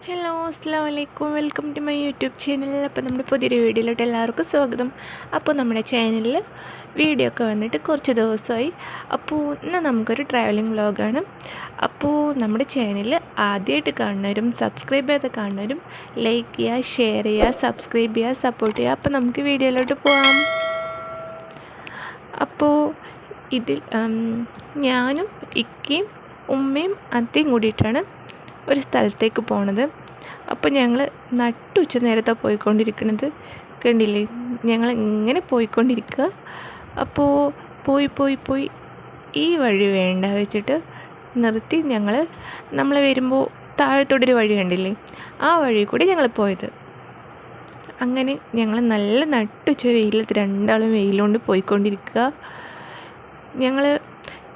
Hello അസ്സാം വലൈക്കും, welcome to my YouTube channel. അപ്പോൾ നമ്മുടെ പുതിയൊരു വീഡിയോയിലോട്ട് എല്ലാവർക്കും സ്വാഗതം. അപ്പോൾ നമ്മുടെ ചാനലിൽ വീഡിയോ ഒക്കെ വന്നിട്ട് കുറച്ച് ദിവസമായി. അപ്പോൾ ഇന്ന് നമുക്കൊരു ട്രാവലിംഗ് വ്ളോഗാണ്. അപ്പോൾ നമ്മുടെ ചാനൽ ആദ്യമായിട്ട് കാണുന്നവരും സബ്സ്ക്രൈബ് ചെയ്ത് കാണുന്നവരും ലൈക്ക് ചെയ്യുക, ഷെയർ ചെയ്യുക, സബ്സ്ക്രൈബ് ചെയ്യുക, സപ്പോർട്ട് ചെയ്യുക. അപ്പോൾ നമുക്ക് വീഡിയോയിലോട്ട് പോകാം. അപ്പോൾ ഇതിൽ ഞാനും ഇക്കയും ഉമ്മയും അത്തയും കൂടിയിട്ടാണ് ഒരു സ്ഥലത്തേക്ക് പോണത്. അപ്പോൾ ഞങ്ങൾ നട്ടുച്ച നേരത്തെ പോയിക്കൊണ്ടിരിക്കുന്നത് കണ്ടില്ലേ, ഞങ്ങൾ ഇങ്ങനെ പോയിക്കൊണ്ടിരിക്കുക. അപ്പോൾ പോയി ഈ വഴി വേണ്ട വെച്ചിട്ട് നിർത്തി നമ്മൾ വരുമ്പോൾ താഴത്തോടൊരു വഴി കണ്ടില്ലേ, ആ വഴി കൂടി ഞങ്ങൾ പോയത്. അങ്ങനെ ഞങ്ങൾ നല്ല നട്ടുച്ച വെയിലത്ത് രണ്ടാളും വെയിലുകൊണ്ട് പോയിക്കൊണ്ടിരിക്കുക. ഞങ്ങൾ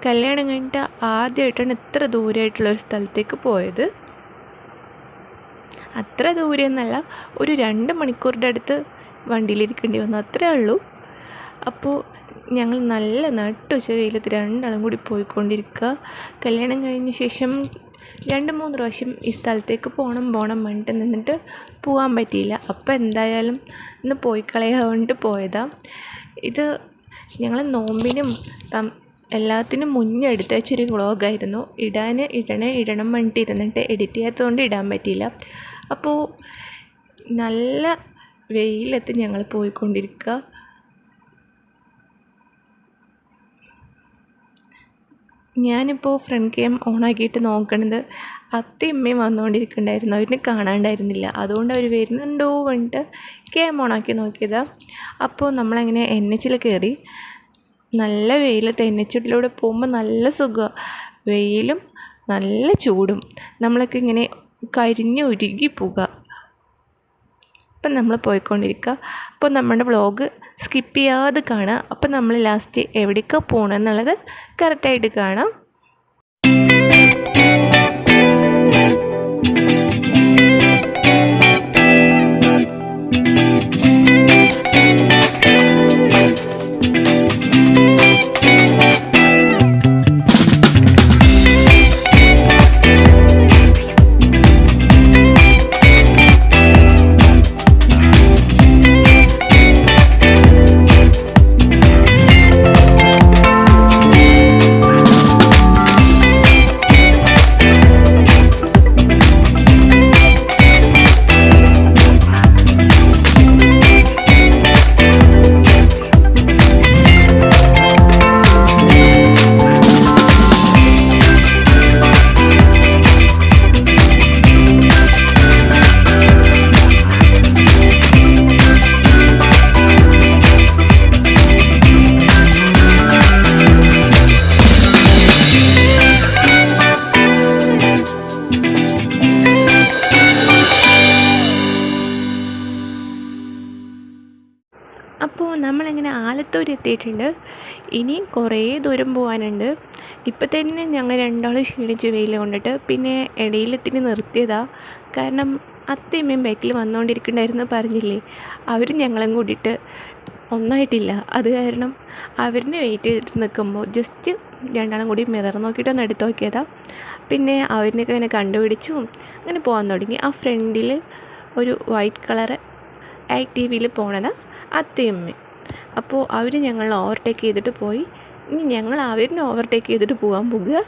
കല്യാണം കഴിഞ്ഞിട്ട് ആദ്യമായിട്ടാണ് ഇത്ര ദൂരമായിട്ടുള്ളൊരു സ്ഥലത്തേക്ക് പോയത്. അത്ര ദൂരെയൊന്നല്ല, ഒരു 2 മണിക്കൂറിൻ്റെ അടുത്ത് വണ്ടിയിലിരിക്കേണ്ടി വന്നു, അത്രേ ഉള്ളൂ. അപ്പോൾ ഞങ്ങൾ നല്ല നട്ടുച്ച വെയിലത്ത് രണ്ടാളും കൂടി പോയിക്കൊണ്ടിരിക്കുക. കല്യാണം കഴിഞ്ഞ ശേഷം 2-3 പ്രാവശ്യം ഈ സ്ഥലത്തേക്ക് പോകണം പറഞ്ഞിട്ട് നിന്നിട്ട് പോകാൻ പറ്റിയില്ല. അപ്പോൾ എന്തായാലും ഇന്ന് പോയി കളയാണ്ട് പോയതാണ്. ഇത് ഞങ്ങൾ നോമ്പിനും എല്ലാത്തിനും മുന്നേ എടുത്ത് വെച്ചൊരു വ്ളോഗായിരുന്നു. ഇടണം പറഞ്ഞിട്ട് ഇരുന്നിട്ട് എഡിറ്റ് ചെയ്യാത്തതുകൊണ്ട് ഇടാൻ പറ്റിയില്ല. അപ്പോൾ നല്ല വെയിലത്ത് ഞങ്ങൾ പോയിക്കൊണ്ടിരിക്കുക. ഞാനിപ്പോൾ ഫ്രണ്ട് ക്യാം ഓണാക്കിയിട്ട് നോക്കണത് അത്തയും അമ്മയും വന്നുകൊണ്ടിരിക്കുന്നുണ്ടായിരുന്നു. അവരിനെ കാണാണ്ടായിരുന്നില്ല, അതുകൊണ്ട് അവർ വരുന്നുണ്ടോ പറഞ്ഞിട്ട് ക്യാം ഓണാക്കി നോക്കിയതാണ്. അപ്പോൾ നമ്മളങ്ങനെ NH കയറി. നല്ല വെയിലത്ത് NH പോകുമ്പോൾ നല്ല സുഖമാണ്. വെയിലും നല്ല ചൂടും, നമ്മളൊക്കെ ഇങ്ങനെ കരിഞ്ഞ് ഉരുകി പോകുക. അപ്പം നമ്മൾ പോയിക്കൊണ്ടിരിക്കുക. അപ്പോൾ നമ്മുടെ വ്ളോഗ് സ്കിപ്പ് ചെയ്യാതെ കാണുക. അപ്പം നമ്മൾ ലാസ്റ്റ് എവിടേക്കാണ് പോകണമെന്നുള്ളത് കറക്റ്റായിട്ട് കാണാം. അപ്പോൾ നമ്മളിങ്ങനെ ആലത്തൂർ എത്തിയിട്ടുണ്ട്. ഇനിയും കുറേ ദൂരം പോകാനുണ്ട്. ഇപ്പം തന്നെ ഞങ്ങൾ രണ്ടാളും ക്ഷീണിച്ച് വെയിൽ കൊണ്ടിട്ട് പിന്നെ ഇടയിലെത്തിന് നിർത്തിയതാണ്. കാരണം അത്തയമ്മയും ബാക്കിൽ വന്നുകൊണ്ടിരിക്കണ്ടായിരുന്നു പറഞ്ഞില്ലേ, അവരും ഞങ്ങളും കൂടിയിട്ട് ഒന്നായിട്ടില്ല. അത് കാരണം അവരിനെ വെയിറ്റ് ചെയ്തിട്ട് നിൽക്കുമ്പോൾ ജസ്റ്റ് രണ്ടാളും കൂടി മിറർ നോക്കിയിട്ടൊന്ന് എടുത്ത് നോക്കിയതാണ്. പിന്നെ അവരിനൊക്കെ ഇങ്ങനെ കണ്ടുപിടിച്ചു അങ്ങനെ പോകാൻ തുടങ്ങി. ആ ഫ്രണ്ടിൽ ഒരു വൈറ്റ് കളർ ആക്റ്റീവിൽ പോണതാണ് അത്തയമ്മ. അപ്പോൾ അവർ ഞങ്ങൾ ഓവർടേക്ക് ചെയ്തിട്ട് പോയി. ഇനി ഞങ്ങൾ അവരിനെ ഓവർടേക്ക് ചെയ്തിട്ട് പോകാൻ പോകുക.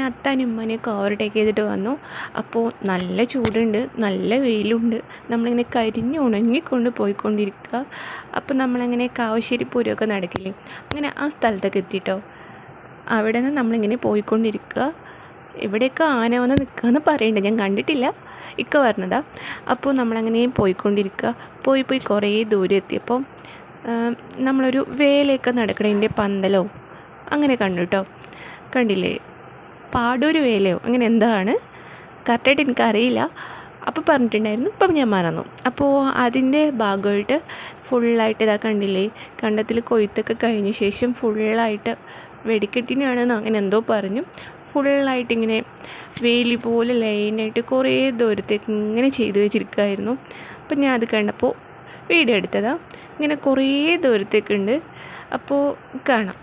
അത്താനും ഉമ്മാനെയൊക്കെ ഓവർടേക്ക് ചെയ്തിട്ട് വന്നു. അപ്പോൾ നല്ല ചൂടുണ്ട്, നല്ല വെയിലുണ്ട്. നമ്മളിങ്ങനെ കരിഞ്ഞ് ഉണങ്ങിക്കൊണ്ട് പോയിക്കൊണ്ടിരിക്കുക. അപ്പോൾ നമ്മളങ്ങനെ കാവശ്ശേരി പൂരമൊക്കെ നടക്കില്ലേ, അങ്ങനെ ആ സ്ഥലത്തൊക്കെ എത്തിയിട്ടോ. അവിടെ നിന്ന് നമ്മളിങ്ങനെ പോയിക്കൊണ്ടിരിക്കുക. ഇവിടെയൊക്കെ ആന വന്ന് നിൽക്കുകയെന്ന് പറയുന്നുണ്ട്, ഞാൻ കണ്ടിട്ടില്ല, ഇക്ക പറഞ്ഞതാ. അപ്പോൾ നമ്മളങ്ങനെ പോയിക്കൊണ്ടിരിക്കുക. പോയി കുറേ ദൂരം എത്തിയപ്പോൾ നമ്മളൊരു വേലയൊക്കെ നടക്കണതിൻ്റെ പന്തലോ അങ്ങനെ കണ്ടു കേട്ടോ. കണ്ടില്ലേ, പാടൂർ വേലയോ അങ്ങനെ എന്താണ് കറക്റ്റായിട്ട് എനിക്കറിയില്ല. അപ്പോൾ പറഞ്ഞിട്ടുണ്ടായിരുന്നു, ഇപ്പം ഞാൻ മറന്നു. അപ്പോൾ അതിൻ്റെ ഭാഗമായിട്ട് ഫുള്ളായിട്ട് ഇതാ കണ്ടില്ലേ, കണ്ടത്തിൽ കൊയ്ത്തൊക്കെ കഴിഞ്ഞ ശേഷം ഫുള്ളായിട്ട് വെടിക്കെട്ടിനാണെന്ന് അങ്ങനെ എന്തോ പറഞ്ഞു, ഫുള്ളായിട്ടിങ്ങനെ വേലി പോലെ ലൈനായിട്ട് കുറേ ദൂരത്തേക്ക് ഇങ്ങനെ ചെയ്തു വെച്ചിരിക്കുമായിരുന്നു. അപ്പം ഞാൻ അത് കണ്ടപ്പോൾ വീഡിയോ എടുത്തതാണ്. ഇങ്ങനെ കുറേ ദൂരത്തേക്കുണ്ട്, അപ്പോൾ കാണാം.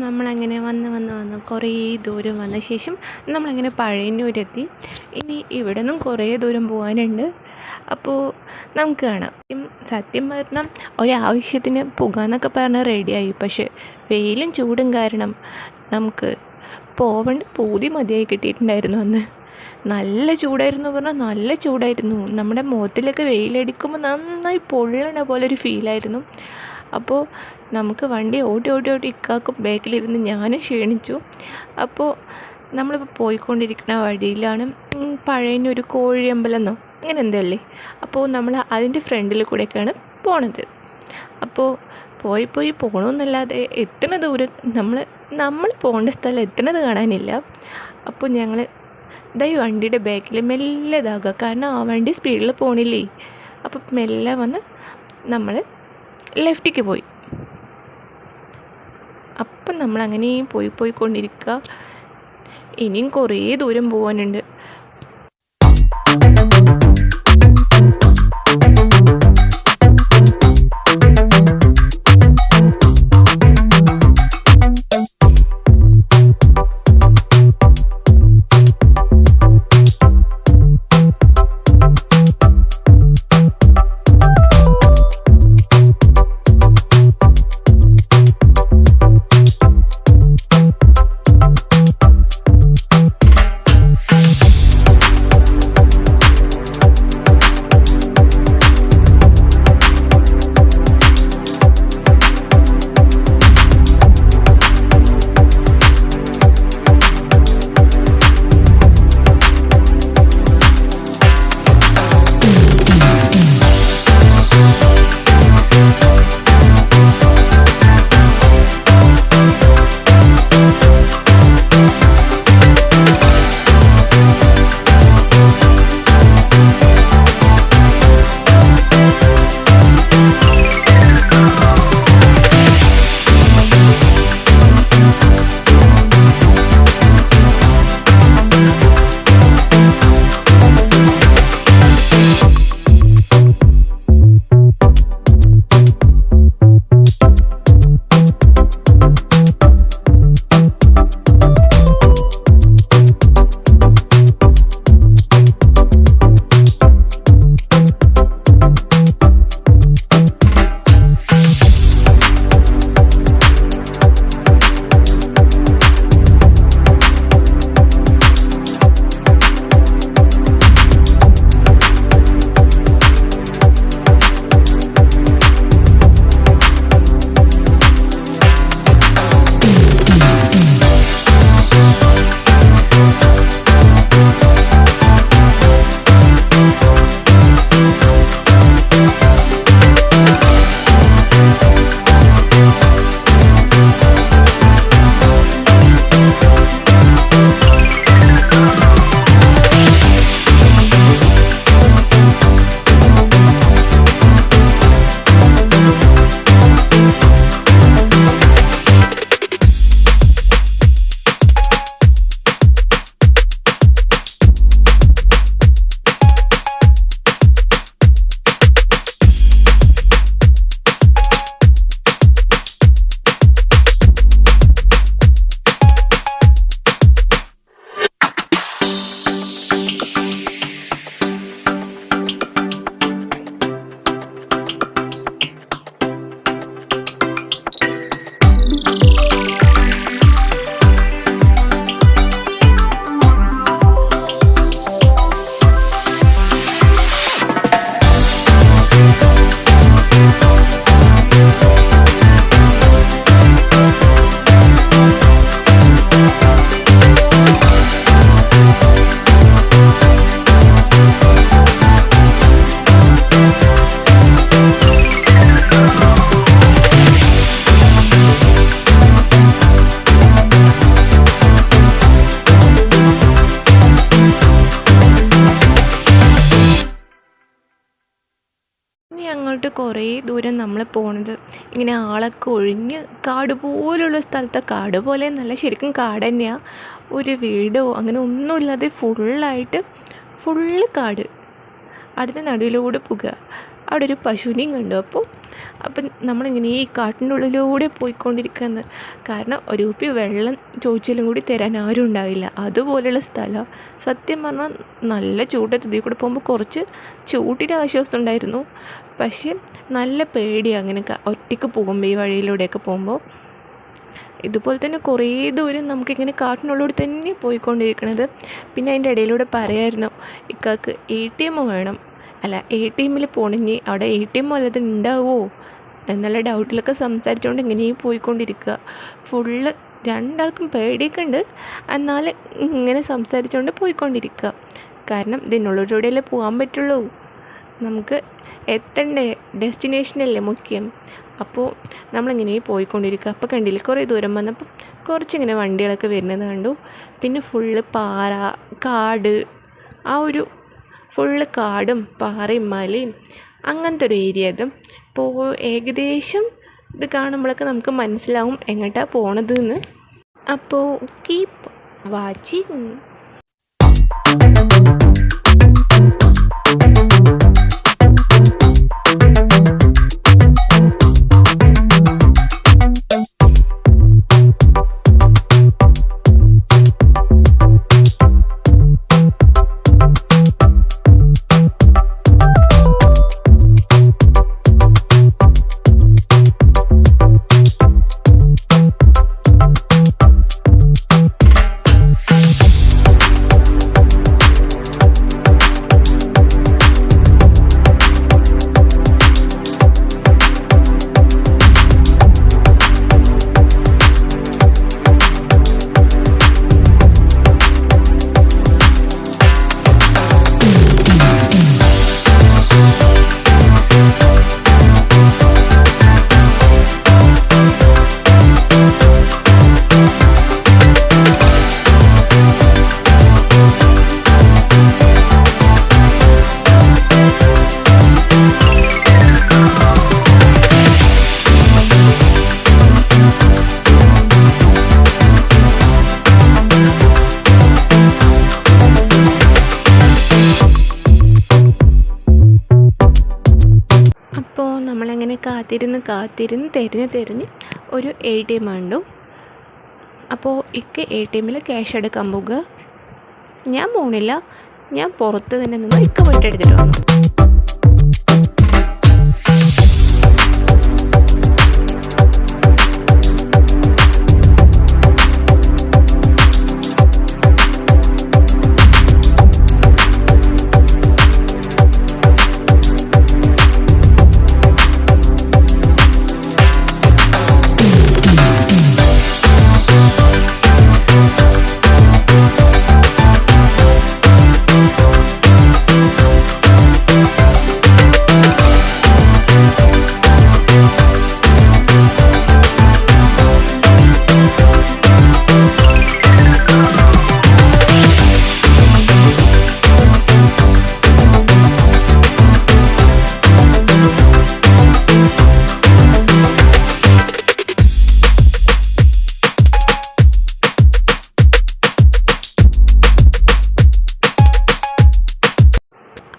നമ്മളങ്ങനെ വന്ന് കുറേ ദൂരം വന്ന ശേഷം നമ്മളങ്ങനെ പഴയന്നൂരെത്തി. ഇനി ഇവിടെ നിന്നും കുറേ ദൂരം പോകാനുണ്ട്. അപ്പോൾ നമുക്ക് കാണാം. സത്യം പറഞ്ഞാൽ ഒരാവശ്യത്തിന് പോകാമെന്നൊക്കെ പറഞ്ഞാൽ റെഡിയായി. പക്ഷേ വെയിലും ചൂടും കാരണം നമുക്ക് പോവേണ്ട പൂതി മതിയായി കിട്ടിയിട്ടുണ്ടായിരുന്നു. അന്ന് നല്ല ചൂടായിരുന്നു പറഞ്ഞാൽ നല്ല ചൂടായിരുന്നു. നമ്മുടെ മുഖത്തിലൊക്കെ വെയിലടിക്കുമ്പോൾ നന്നായി പൊള്ളണ പോലൊരു ഫീലായിരുന്നു. അപ്പോൾ നമുക്ക് വണ്ടി ഓട്ടി ഓട്ടി ഓട്ടി ഇക്കാക്കും ബാക്കിലിരുന്ന് ഞാനും ക്ഷീണിച്ചു. അപ്പോൾ നമ്മളിപ്പോൾ പോയിക്കൊണ്ടിരിക്കുന്ന വഴിയിലാണ് പഴയനൊരു കോഴിയമ്പലമെന്നോ അങ്ങനെ എന്തല്ലേ. അപ്പോൾ നമ്മൾ അതിൻ്റെ ഫ്രണ്ടിൽ കൂടെയൊക്കെയാണ് പോണത്. അപ്പോൾ പോയി പോകണമെന്നല്ലാതെ എത്തുന്ന ദൂരം നമ്മൾ പോകേണ്ട സ്ഥലം എത്തുന്നത് കാണാനില്ല. അപ്പോൾ ഞങ്ങൾ ഈ വണ്ടിയുടെ ബാക്കിൽ മെല്ലെ ഇതാകുക, കാരണം ആ വണ്ടി സ്പീഡിൽ പോകണില്ലേ. അപ്പോൾ മെല്ലെ വന്ന് നമ്മൾ ലെഫ്റ്റിക്ക് പോയി. അപ്പം നമ്മളങ്ങനെയും പോയിക്കൊണ്ടിരിക്കുക. ഇനിയും കുറേ ദൂരം പോകാനുണ്ട്. അങ്ങോട്ട് കുറേ ദൂരം നമ്മൾ പോണത് ഇങ്ങനെ ആളൊക്കെ ഒഴിഞ്ഞ് കാട് പോലുള്ള സ്ഥലത്തെ, കാട് പോലെ നല്ല ശരിക്കും കാട് തന്നെയാണ്. ഒരു വീടോ അങ്ങനെ ഒന്നുമില്ലാതെ ഫുള്ള് കാട്. അതിൻ്റെ നടുവിലൂടെ പോകുക. അവിടെ ഒരു പശുവിനെയും കണ്ടു. അപ്പം നമ്മളിങ്ങനെ ഈ കാട്ടിൻ്റെ ഉള്ളിലൂടെ പോയിക്കൊണ്ടിരിക്കുന്നത്. കാരണം ഒരു കുപ്പി വെള്ളം ചോദിച്ചാലും കൂടി തരാൻ ആരും ഉണ്ടാവില്ല, അതുപോലെയുള്ള സ്ഥലമാണ്. സത്യം പറഞ്ഞാൽ നല്ല ചൂടത്ത് ഇതിൽ കൂടെ പോകുമ്പോൾ കുറച്ച് ചൂടിൻ്റെ ആശ്വാസം ഉണ്ടായിരുന്നു. പക്ഷേ നല്ല പേടിയാണ് അങ്ങനെ ഒറ്റയ്ക്ക് പോകുമ്പോൾ, ഈ വഴിയിലൂടെയൊക്കെ പോകുമ്പോൾ. ഇതുപോലെ തന്നെ കുറേ ദൂരം നമുക്കിങ്ങനെ കാട്ടിനുള്ളിലൂടെ തന്നെ പോയിക്കൊണ്ടിരിക്കണത്. പിന്നെ അതിൻ്റെ ഇടയിലൂടെ പറയായിരുന്നു ഇക്കാക്ക് ATM വേണം. അല്ല, ATMൽ പോകണമെങ്കിൽ അവിടെ ATM വല്ലതും ഉണ്ടാവുമോ എന്നുള്ള ഡൗട്ടിലൊക്കെ സംസാരിച്ചുകൊണ്ട് ഇങ്ങനെ പോയിക്കൊണ്ടിരിക്കുക. ഫുള്ള് രണ്ടാൾക്കും പേടിയൊക്കെ ഉണ്ട്, എന്നാൽ ഇങ്ങനെ സംസാരിച്ചുകൊണ്ട് പോയിക്കൊണ്ടിരിക്കുക. കാരണം ഇതിനുള്ളിലൂടെയല്ലേ പോകാൻ പറ്റുള്ളൂ, നമുക്ക് എത്തണ്ടേ, ഡെസ്റ്റിനേഷനല്ലേ മുഖ്യം. അപ്പോൾ നമ്മളിങ്ങനെ പോയിക്കൊണ്ടിരിക്കുക. അപ്പോൾ കണ്ടില്ലേ, കുറേ ദൂരം വന്നപ്പോൾ കുറച്ചിങ്ങനെ വണ്ടികളൊക്കെ വരുന്നത് കണ്ടു. പിന്നെ ഫുള്ള് പാറ, കാട്, ആ ഒരു ഫുള്ള് കാടും പാറയും മലയും അങ്ങനത്തെ ഒരു ഏരിയ ഇത്. അപ്പോൾ ഏകദേശം ഇത് കാണുമ്പോഴൊക്കെ നമുക്ക് മനസ്സിലാവും എങ്ങോട്ടാണ് പോണത് എന്ന്. അപ്പോൾ കീപ്പ് വാച്ചിങ്. നമ്മളങ്ങനെ കാത്തിരുന്ന് തിരഞ്ഞ് ഒരു ATM കണ്ടു. അപ്പോൾ ATMൽ ക്യാഷ് എടുക്കാൻ പോകുക. ഞാൻ പോണില്ല, ഞാൻ പുറത്ത് തന്നെ നിന്ന് പോയിട്ട് എടുത്തിട്ട് വന്നു.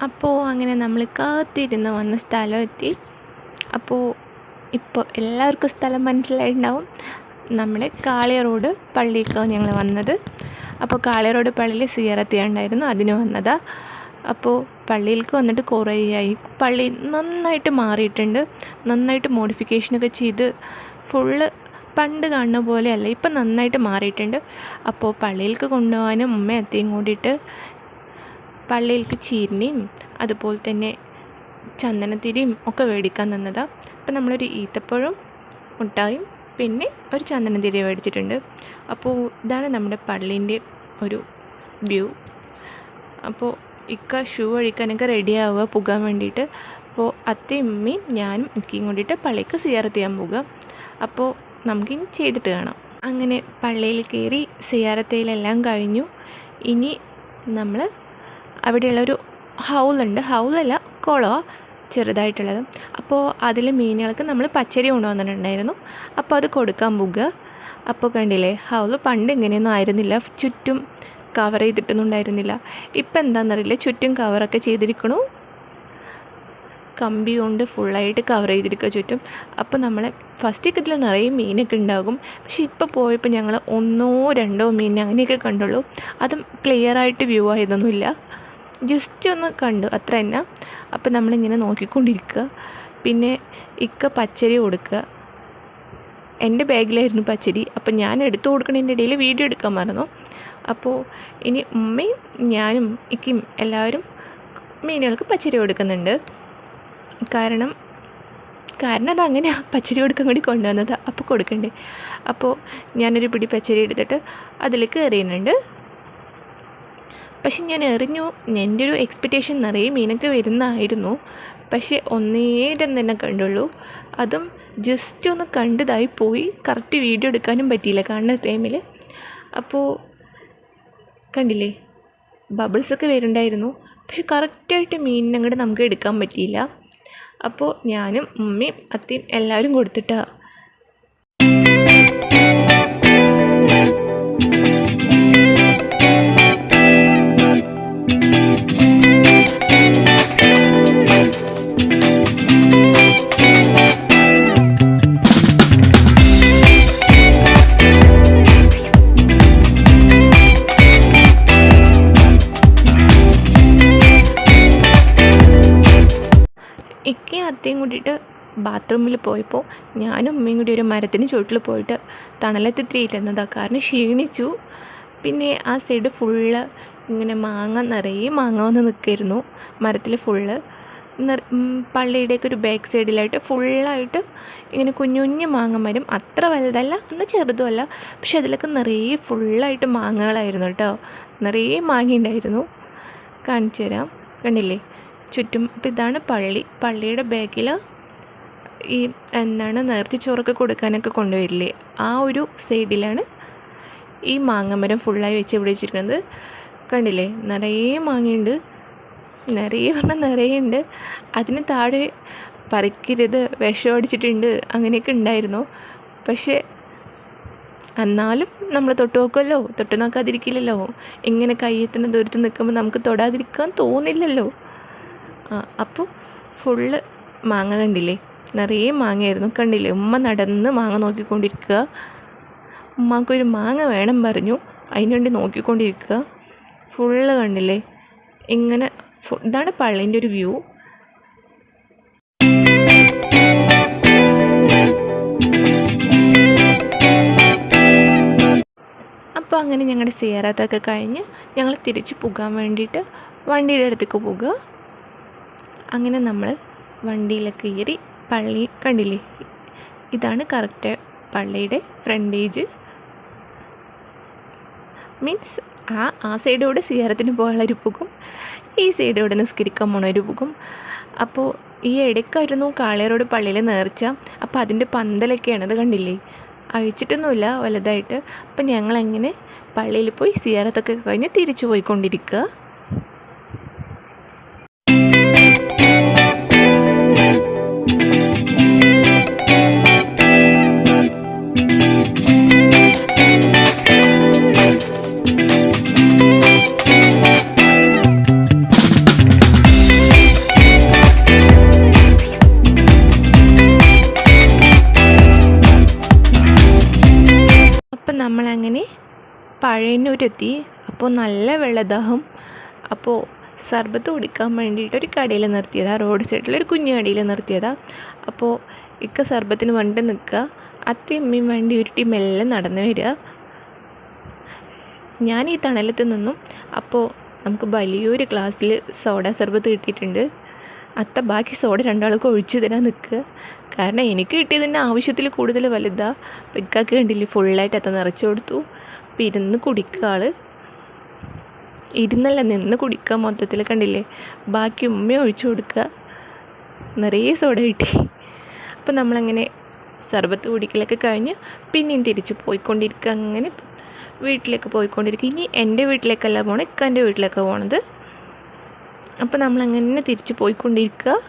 അപ്പോൾ അങ്ങനെ നമ്മൾ കാത്തിരുന്ന് വന്ന സ്ഥലം എത്തി. അപ്പോൾ ഇപ്പോൾ എല്ലാവർക്കും സ്ഥലം മനസ്സിലായിട്ടുണ്ടാവും. നമ്മുടെ കാളിയറോഡ് പള്ളിക്കാണ് ഞങ്ങൾ വന്നത്. അപ്പോൾ കാളിയറോഡ് പള്ളിയിൽ സിയാറത്ത് ചെയ്യാനുണ്ടായിരുന്നു, അതിന് വന്നതാണ്. അപ്പോൾ പള്ളിയിലേക്ക് വന്നിട്ട് കുറേ ആയി. പള്ളി നന്നായിട്ട് മാറിയിട്ടുണ്ട്, നന്നായിട്ട് മോഡിഫിക്കേഷനൊക്കെ ചെയ്ത് ഫുള്ള് പണ്ട് കാണുന്ന പോലെയല്ല, ഇപ്പം നന്നായിട്ട് മാറിയിട്ടുണ്ട്. അപ്പോൾ പള്ളിയിലേക്ക് കൊണ്ടുപോകാനും ഉമ്മയും അത്തയും കൂടിയിട്ട് പള്ളിയിലേക്ക് ചീരണിയും അതുപോലെ തന്നെ ചന്ദനത്തിരിയും ഒക്കെ മേടിക്കാൻ തന്നതാണ്. അപ്പോൾ നമ്മളൊരു ഈത്തപ്പഴവും മുട്ടായും പിന്നെ ഒരു ചന്ദനത്തിരി മേടിച്ചിട്ടുണ്ട്. അപ്പോൾ ഇതാണ് നമ്മുടെ പള്ളീൻ്റെ ഒരു വ്യൂ. അപ്പോൾ ഷൂ അഴിക്കാനൊക്കെ റെഡിയാവുക പോകാൻ വേണ്ടിയിട്ട്. അപ്പോൾ അത്തയും ഉമ്മയും ഞാനും ഇക്കയും കൂടിയിട്ട് പള്ളിക്ക് സിയാറത്ത് ചെയ്യാൻ പോകുക. അപ്പോൾ നമുക്കിനി ചെയ്തിട്ട് കാണാം. അങ്ങനെ പള്ളിയിൽ കയറി സിയാറത്തയിലെല്ലാം കഴിഞ്ഞു. ഇനി നമ്മൾ അവിടെയുള്ളൊരു ഹൗലല്ല കുളമാണ് ചെറുതായിട്ടുള്ളത്. അപ്പോൾ അതിൽ മീനുകൾക്ക് നമ്മൾ പച്ചരി കൊണ്ടുവന്നിട്ടുണ്ടായിരുന്നു. അപ്പോൾ അത് കൊടുക്കാൻ പോകുക. അപ്പോൾ കണ്ടില്ലേ, ഹൗല് പണ്ട് ഇങ്ങനെയൊന്നും ആയിരുന്നില്ല, ചുറ്റും കവർ ചെയ്തിട്ടൊന്നും ഉണ്ടായിരുന്നില്ല. ഇപ്പം എന്താണെന്നറിയില്ല, ചുറ്റും കവറൊക്കെ ചെയ്തിരിക്കണു, കമ്പി കൊണ്ട് ഫുള്ളായിട്ട് കവർ ചെയ്തിരിക്കുക ചുറ്റും. അപ്പോൾ നമ്മളെ ഫസ്റ്റൊക്കെ ഇതിൽ നിറയെ മീനൊക്കെ ഉണ്ടാകും. പക്ഷേ ഇപ്പോൾ പോയപ്പോൾ ഞങ്ങൾ 1-2 മീൻ അങ്ങനെയൊക്കെ കണ്ടുള്ളൂ. അതും ക്ലിയറായിട്ട് വ്യൂ ആയതൊന്നുമില്ല, ജസ്റ്റ് ഒന്ന് കണ്ടു അത്ര തന്നെ. അപ്പോൾ നമ്മളിങ്ങനെ നോക്കിക്കൊണ്ടിരിക്കുക. പിന്നെ പച്ചരി കൊടുക്കുക. എൻ്റെ ബാഗിലായിരുന്നു പച്ചരി. അപ്പോൾ ഞാൻ എടുത്തു കൊടുക്കുന്നതിൻ്റെ ഇടയിൽ വീഡിയോ എടുക്കാൻ മറന്നു. അപ്പോൾ ഇനി ഉമ്മയും ഞാനും ഇക്കയും എല്ലാവരും മീനുകൾക്ക് പച്ചരി കൊടുക്കുന്നുണ്ട്. കാരണം കാരണം അതങ്ങനെ പച്ചരി കൊടുക്കാൻ കൂടി കൊണ്ടുവന്നത്, അപ്പോൾ കൊടുക്കണ്ടേ. അപ്പോൾ ഞാനൊരു പിടി പച്ചരി എടുത്തിട്ട് അതിലേക്ക് എറിയുന്നുണ്ട്. പക്ഷെ ഞാൻ എറിഞ്ഞു, എൻ്റെ ഒരു എക്സ്പെക്റ്റേഷൻ നിറയെ മീനൊക്കെ വരുന്നതായിരുന്നു. പക്ഷേ ഒന്നേരം തന്നെ കണ്ടുള്ളൂ. അതും ജസ്റ്റ് ഒന്ന് കണ്ടതായി പോയി. കറക്റ്റ് വീഡിയോ എടുക്കാനും പറ്റിയില്ല കാണുന്ന ടൈമിൽ. അപ്പോൾ കണ്ടില്ലേ, ബബിൾസൊക്കെ വരുന്നുണ്ടായിരുന്നു. പക്ഷെ കറക്റ്റായിട്ട് മീനിനങ്ങോട്ട് നമുക്ക് എടുക്കാൻ പറ്റിയില്ല. അപ്പോൾ ഞാനും ഉമ്മയും അത്തയും എല്ലാവരും കൊടുത്തിട്ടാണ്. ഇക്കയും അത്തയും കൂടിയിട്ട് ബാത്റൂമിൽ പോയപ്പോൾ ഞാനും ഉമ്മയും കൂടി ഒരു മരത്തിന് ചുവട്ടിൽ പോയിട്ട് തണലത്തിരിയിരുന്നതാണ്. കാരണം ക്ഷീണിച്ചു. പിന്നെ ആ സൈഡ് ഫുള്ള് ഇങ്ങനെ നിറയെ മാങ്ങ വന്ന് നിൽക്കായിരുന്നു മരത്തിൽ ഫുള്ള്. പള്ളിയുടെയൊക്കെ ഒരു ബാക്ക് സൈഡിലായിട്ട് ഫുള്ളായിട്ട് ഇങ്ങനെ കുഞ്ഞു കുഞ്ഞു മാങ്ങ മരം. അത്ര വലുതല്ല, എന്നാൽ ചെറുതുമല്ല. പക്ഷെ അതിലൊക്കെ നിറയെ ഫുള്ളായിട്ട് മാങ്ങകളായിരുന്നു കേട്ടോ. നിറയെ മാങ്ങ ഉണ്ടായിരുന്നു. കാണിച്ചു തരാം, കണ്ടില്ലേ ചുറ്റും. അപ്പോൾ ഇതാണ് പള്ളിയുടെ ബാക്കിൽ ഈ നേർച്ച ചോറൊക്കെ കൊടുക്കാനൊക്കെ കൊണ്ടുവരില്ലേ, ആ ഒരു സൈഡിലാണ് ഈ മാങ്ങമരം ഫുള്ളായി വെച്ച് ഇവിടെ വെച്ചിരിക്കുന്നത്. കണ്ടില്ലേ, നിറയെ മാങ്ങയുണ്ട്. നിറയെ പറഞ്ഞാൽ നിറയെ ഉണ്ട്. അതിന് താഴെ പറിക്കരുത്, വിഷം അടിച്ചിട്ടുണ്ട്, അങ്ങനെയൊക്കെ ഉണ്ടായിരുന്നു. പക്ഷേ എന്നാലും നമ്മൾ തൊട്ട് നോക്കുമല്ലോ, തൊട്ട് നോക്കാതിരിക്കില്ലല്ലോ. ഇങ്ങനെ കയ്യെത്തുന്ന ദൂരത്ത് നിൽക്കുമ്പോൾ നമുക്ക് തൊടാതിരിക്കാൻ തോന്നില്ലല്ലോ. അപ്പോൾ ഫുള്ള് മാങ്ങ കണ്ടില്ലേ, നിറയെ മാങ്ങയായിരുന്നു. കണ്ടില്ലേ, ഉമ്മ നടന്ന് മാങ്ങ നോക്കിക്കൊണ്ടിരിക്കുക. ഉമ്മാക്കൊരു മാങ്ങ വേണം പറഞ്ഞു, അതിനുവേണ്ടി നോക്കിക്കൊണ്ടിരിക്കുക. ഫുള്ള് കണ്ടില്ലേ, ഇങ്ങനെ ഇതാണ് പള്ളീൻ്റെ ഒരു വ്യൂ. അപ്പോൾ അങ്ങനെ ഞങ്ങളുടെ സിയാറത്തൊക്കെ കഴിഞ്ഞ് ഞങ്ങൾ തിരിച്ച് പോകാൻ വേണ്ടിയിട്ട് വണ്ടിയുടെ അടുത്തേക്ക് പോകുക. അങ്ങനെ നമ്മൾ വണ്ടിയിലൊക്കെ കയറി. പള്ളി കണ്ടില്ലേ, ഇതാണ് കറക്റ്റ് പള്ളിയുടെ ഫ്രണ്ടേജ്. മീൻസ് ആ സൈഡോടെ സിയാറത്തിന് പോകാനുള്ളൊരു പോകും, ഈ സൈഡോടെ നിസ്കരിക്കാൻ പോണൊരു പോകും. അപ്പോൾ ഈ ഇടയ്ക്കായിരുന്നു കാളിയാറോട് പള്ളിയിൽ നേർച്ച. അപ്പോൾ അതിൻ്റെ പന്തലൊക്കെയാണ്, അത് കണ്ടില്ലേ, അഴിച്ചിട്ടൊന്നുമില്ല വലുതായിട്ട്. അപ്പം ഞങ്ങളങ്ങനെ പള്ളിയിൽ പോയി സിയാറത്തൊക്കെ കഴിഞ്ഞ് തിരിച്ചു പോയിക്കൊണ്ടിരിക്കുക. നമ്മളങ്ങനെ പഴയന്നൂരെത്തി. അപ്പോൾ നല്ല വെള്ളദാഹം. അപ്പോൾ സർബത്ത് കുടിക്കാൻ വേണ്ടിയിട്ട് ഒരു കടയിൽ നിർത്തിയതാണ്, റോഡ് സൈഡിലൊരു കുഞ്ഞു കടയിൽ നിർത്തിയതാണ്. അപ്പോൾ ഇക്ക സർബത്തിന് വേണ്ടി നിൽക്കുക, അത്തയും അമ്മയും വേണ്ടി ഉരുട്ടി മെല്ലെ നടന്നു വരിക. ഞാൻ ഈ തണലത്ത് നിന്നും. അപ്പോൾ നമുക്ക് വലിയൊരു ഗ്ലാസ്സിൽ സോഡ സർബത്ത് കിട്ടിയിട്ടുണ്ട്. അത്ത ബാക്കി സോഡ രണ്ടാൾക്ക് ഒഴിച്ചു തരാൻ നിൽക്കുക. കാരണം എനിക്ക് കിട്ടിയതിൻ്റെ ആവശ്യത്തിൽ കൂടുതൽ വലുതാണ്. അപ്പോൾ ഇക്കാക്ക് കണ്ടില്ലേ, ഫുള്ളായിട്ട് അത്ത നിറച്ച് കൊടുത്തു. അപ്പോൾ ഇരുന്ന് കുടിക്കുക ആൾ. ഇരുന്നല്ല, നിന്ന് കുടിക്കുക മൊത്തത്തിൽ. കണ്ടില്ലേ, ബാക്കി ഉമ്മ ഒഴിച്ചു കൊടുക്കുക. നിറയെ സോഡ കിട്ടി. അപ്പോൾ നമ്മളങ്ങനെ സർബത്ത് കുടിക്കലൊക്കെ കഴിഞ്ഞ് പിന്നെയും തിരിച്ച് പോയിക്കൊണ്ടിരിക്കുക. അങ്ങനെ വീട്ടിലേക്ക് പോയിക്കൊണ്ടിരിക്കുക. ഇനി എൻ്റെ വീട്ടിലേക്കല്ല പോകണം, ഇക്കാൻ്റെ വീട്ടിലേക്കാണ് പോകണത്. അപ്പോൾ നമ്മളങ്ങനെ തിരിച്ച് പോയിക്കൊണ്ടിരിക്കുക.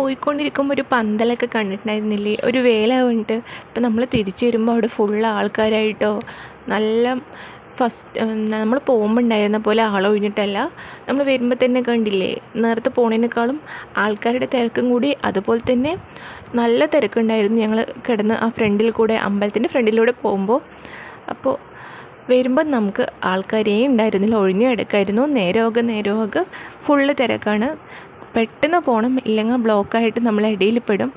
പോയിക്കൊണ്ടിരിക്കുമ്പോൾ ഒരു പന്തലൊക്കെ കണ്ടിട്ടുണ്ടായിരുന്നില്ലേ, ഒരു വേല കണ്ടിട്ട്. ഇപ്പം നമ്മൾ തിരിച്ചു വരുമ്പോൾ അവിടെ ഫുള്ള് ആൾക്കാരായിട്ടോ. നല്ല നമ്മൾ പോകുമ്പോൾ ഉണ്ടായിരുന്ന പോലെ ആളൊഴിഞ്ഞിട്ടല്ല, നമ്മൾ വരുമ്പോൾ തന്നെ കണ്ടില്ലേ, നേരത്തെ പോണതിനേക്കാളും ആൾക്കാരുടെ തിരക്കും കൂടി. അതുപോലെ തന്നെ നല്ല തിരക്കുണ്ടായിരുന്നു. ഞങ്ങൾ കിടന്ന് ആ ഫ്രണ്ടിൽ കൂടെ, അമ്പലത്തിൻ്റെ ഫ്രണ്ടിലൂടെ പോകുമ്പോൾ. അപ്പോൾ വരുമ്പോൾ നമുക്ക് ആൾക്കാരേ ഉണ്ടായിരുന്നില്ല, ഒഴിഞ്ഞു കിടക്കായിരുന്നു. നേരമൊക്കെ ഫുള്ള് തിരക്കാണ്. പെട്ടെന്ന് പോകണം, ഇല്ലെങ്കിൽ ബ്ലോക്കായിട്ട് നമ്മൾ ഇടയിൽ പെടും.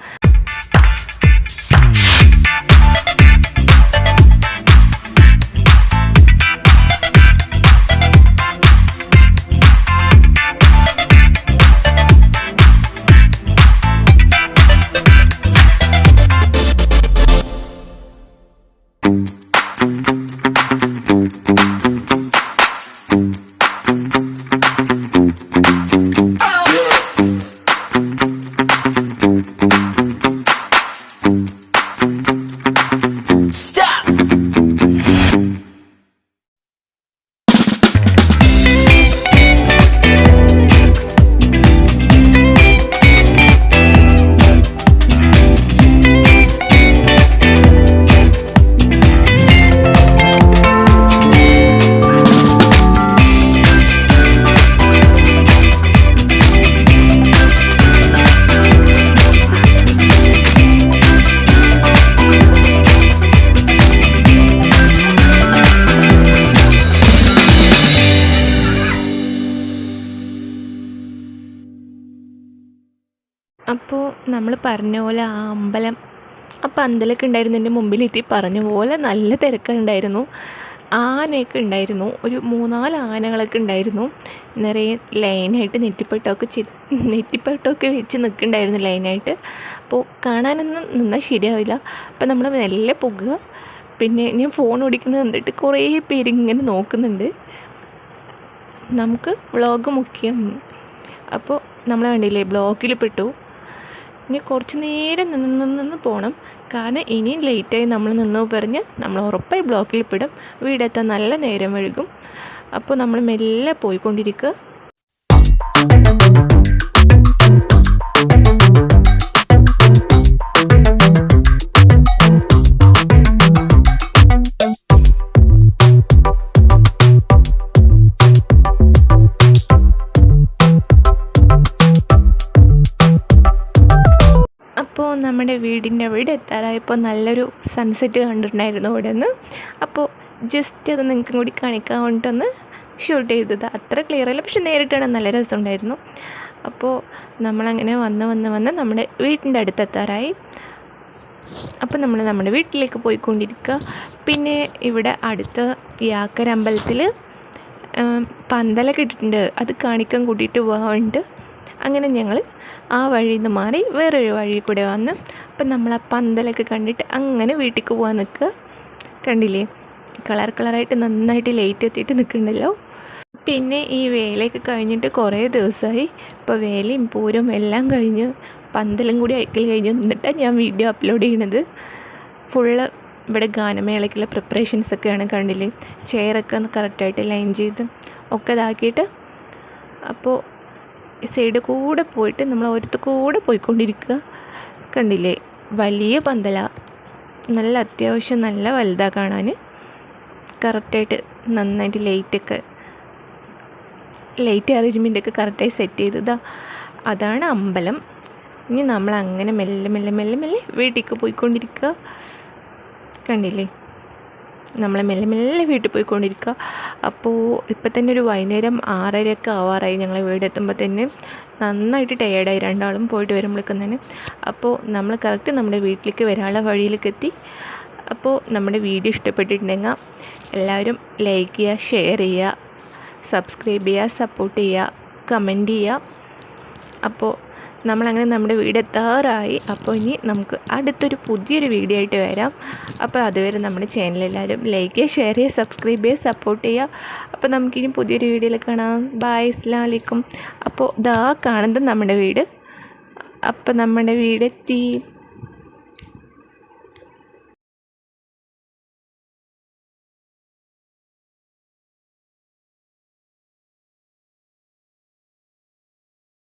അപ്പോൾ നമ്മൾ പറഞ്ഞ പോലെ ആ അമ്പലം, ആ പന്തലൊക്കെ ഉണ്ടായിരുന്നതിൻ്റെ മുമ്പിലെത്തി. പറഞ്ഞ പോലെ നല്ല തിരക്കുണ്ടായിരുന്നു. ആനയൊക്കെ ഉണ്ടായിരുന്നു, ഒരു 3-4 ആനകളൊക്കെ ഉണ്ടായിരുന്നു. നിറയെ ലൈനായിട്ട് നെറ്റിപ്പട്ടമൊക്കെ വെച്ച് നിൽക്കുന്നുണ്ടായിരുന്നു ലൈനായിട്ട്. അപ്പോൾ കാണാനൊന്നും നിന്നാൽ ശരിയാവില്ല. അപ്പോൾ നമ്മൾ മെല്ലെ പോകുക. പിന്നെ ഞാൻ ഫോൺ ഓടിക്കുന്നത് കണ്ടിട്ട് കുറേ പേരിങ്ങനെ നോക്കുന്നുണ്ട്. നമുക്ക് വ്ളോഗ് മുഖ്യം. അപ്പോൾ നമ്മൾ കണ്ടില്ലേ, ബ്ലോക്കിൽ പെട്ടു. ഇനി കുറച്ച് നേരം നിന്ന് പോകണം, കാരണം ഇനിയും ലേറ്റായി നമ്മൾ നിന്ന് പറഞ്ഞ് നമ്മൾ ഉറപ്പായി ബ്ലോക്കിൽ പെടും. വീടെത്താൻ നല്ല നേരം വൈകും. അപ്പോൾ നമ്മൾ മെല്ലെ പോയിക്കൊണ്ടിരിക്കുക. അപ്പോൾ നമ്മുടെ വീടിൻ്റെ അവിടെ എത്താറായപ്പോൾ നല്ലൊരു സൺസെറ്റ് കണ്ടിട്ടുണ്ടായിരുന്നു അവിടെ നിന്ന്. അപ്പോൾ ജസ്റ്റ് അത് നിങ്ങൾക്കും കൂടി കാണിക്കാൻ വേണ്ടിയിട്ടൊന്ന് ഷൂട്ട് ചെയ്തത്. അത്ര ക്ലിയർ അല്ല, പക്ഷെ നേരിട്ടാണ് നല്ല രസമുണ്ടായിരുന്നു. അപ്പോൾ നമ്മളങ്ങനെ വന്ന് നമ്മുടെ വീട്ടിൻ്റെ അടുത്തെത്താറായി. അപ്പോൾ നമ്മൾ നമ്മുടെ വീട്ടിലേക്ക് പോയിക്കൊണ്ടിരിക്കുക. പിന്നെ ഇവിടെ അടുത്ത യാക്കരമ്പലത്തിൽ പന്തലൊക്കെ ഇട്ടിട്ടുണ്ട്, അത് കാണിക്കാൻ കൂട്ടിയിട്ട് പോകാറുണ്ട്. അങ്ങനെ ഞങ്ങൾ ആ വഴിയിൽ നിന്ന് മാറി വേറൊരു വഴി കൂടെ വന്ന്, അപ്പം നമ്മൾ ആ പന്തലൊക്കെ കണ്ടിട്ട് അങ്ങനെ വീട്ടിലേക്ക് പോകാൻ നിൽക്കുക. കണ്ടില്ലേ, കളറായിട്ട് നന്നായിട്ട് ലൈറ്റ് എത്തിയിട്ട് നിൽക്കുന്നുണ്ടല്ലോ. പിന്നെ ഈ വേലയൊക്കെ കഴിഞ്ഞിട്ട് കുറേ ദിവസമായി. ഇപ്പോൾ വേലയും പൂരവും എല്ലാം കഴിഞ്ഞ് പന്തലും കൂടി അയക്കൽ കഴിഞ്ഞ് എന്നിട്ടാണ് ഞാൻ വീഡിയോ അപ്ലോഡ് ചെയ്യണത്. ഫുള്ള് ഇവിടെ ഗാനമേളയ്ക്കുള്ള പ്രിപ്പറേഷൻസൊക്കെയാണ്. കണ്ടില്ലേ, ചെയറൊക്കെ കറക്റ്റായിട്ട് ലൈൻ ചെയ്ത് ഒക്കെ ഇതാക്കിയിട്ട്. അപ്പോൾ സൈഡ് കൂടെ പോയിട്ട് നമ്മൾ ഓരോരുത്തർ കൂടെ പോയിക്കൊണ്ടിരിക്കുക. കണ്ടില്ലേ, വലിയ പന്തല, നല്ല അത്യാവശ്യം നല്ല വലുതാണ് കാണാൻ. കറക്റ്റായിട്ട് നന്നായിട്ട് ലൈറ്റ് അറേഞ്ച്മെൻറ്റൊക്കെ കറക്റ്റായി സെറ്റ് ചെയ്തതാണ്. അതാണ് അമ്പലം. ഇനി നമ്മളങ്ങനെ മെല്ലെ വീട്ടിലേക്ക് പോയിക്കൊണ്ടിരിക്കുക. കണ്ടില്ലേ, നമ്മൾ മെല്ലെ വീട്ടിൽ പോയിക്കൊണ്ടിരിക്കുക. അപ്പോൾ ഇപ്പം തന്നെ ഒരു വൈകുന്നേരം 6:30 ആവാറായി. ഞങ്ങൾ വീടെത്തുമ്പോൾ തന്നെ നന്നായിട്ട് ടയേർഡായി, രണ്ടാളും പോയിട്ട് വരുമ്പോഴേക്കും തന്നെ. അപ്പോൾ നമ്മൾ കറക്റ്റ് നമ്മുടെ വീട്ടിലേക്ക് വരാനുള്ള വഴിയിലേക്ക് എത്തി. അപ്പോൾ നമ്മുടെ വീഡിയോ ഇഷ്ടപ്പെട്ടിട്ടുണ്ടെങ്കിൽ എല്ലാവരും ലൈക്ക് ചെയ്യുക, ഷെയർ ചെയ്യുക, സബ്സ്ക്രൈബ് ചെയ്യുക, സപ്പോർട്ട് ചെയ്യുക, കമൻറ്റ് ചെയ്യുക. അപ്പോൾ നമ്മളങ്ങനെ നമ്മുടെ വീടെത്താറായി. അപ്പോൾ ഇനി നമുക്ക് അടുത്തൊരു പുതിയൊരു വീഡിയോ ആയിട്ട് വരാം. അപ്പോൾ അതുവരെ നമ്മുടെ ചാനൽ എല്ലാവരും ലൈക്ക് ചെയ്യുക, ഷെയർ ചെയ്യുക, സബ്സ്ക്രൈബ് ചെയ്യുക, സപ്പോർട്ട് ചെയ്യുക. അപ്പോൾ നമുക്കിനി പുതിയൊരു വീഡിയോയിൽ കാണാം. ബൈ, അസ്സലാമു അലൈക്കും. അപ്പോൾ ദാ കാണുന്നത് നമ്മുടെ വീട്. അപ്പോൾ നമ്മുടെ വീടെത്തി.